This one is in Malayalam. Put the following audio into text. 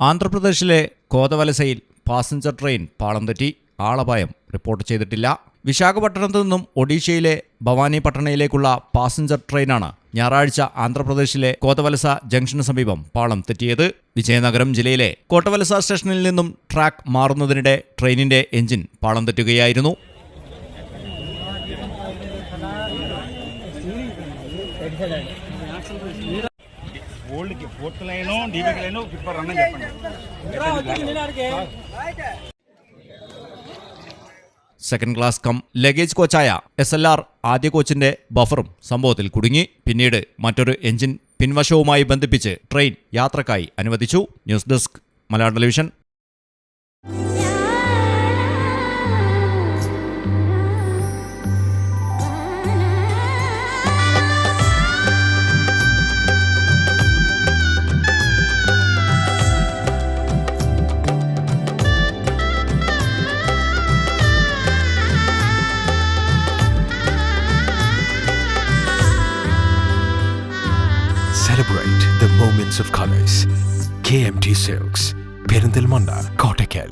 ആന്ധ്രാപ്രദേശിലെ കോതവലസയിൽ പാസഞ്ചർ ട്രെയിൻ പാളം തെറ്റി. ആളപായം റിപ്പോർട്ട് ചെയ്തിട്ടില്ല. വിശാഖപട്ടണത്തു നിന്നും ഒഡീഷയിലെ ഭവാനിപട്ടണയിലേക്കുള്ള പാസഞ്ചർ ട്രെയിനാണ് ഞായറാഴ്ച ആന്ധ്രാപ്രദേശിലെ കോതവലസ ജംഗ്ഷന് സമീപം പാളം തെറ്റിയത്. വിജയനഗരം ജില്ലയിലെ കോട്ടവലസ സ്റ്റേഷനിൽ നിന്നും ട്രാക്ക് മാറുന്നതിനിടെ ട്രെയിനിന്റെ എഞ്ചിൻ പാളം തെറ്റുകയായിരുന്നു. സെക്കൻഡ് ക്ലാസ് കം ലഗേജ് കോച്ചായ SLR ആദ്യ കോച്ചിന്റെ ബഫറും സംഭവത്തിൽ കുടുങ്ങി. പിന്നീട് മറ്റൊരു എഞ്ചിൻ പിൻവശവുമായി ബന്ധിപ്പിച്ച് ട്രെയിൻ യാത്രക്കായി അനുവദിച്ചു. News desk Malayalam television. Celebrate the moments of colors. KMT Silks, Perindalmanda, Kottakkal.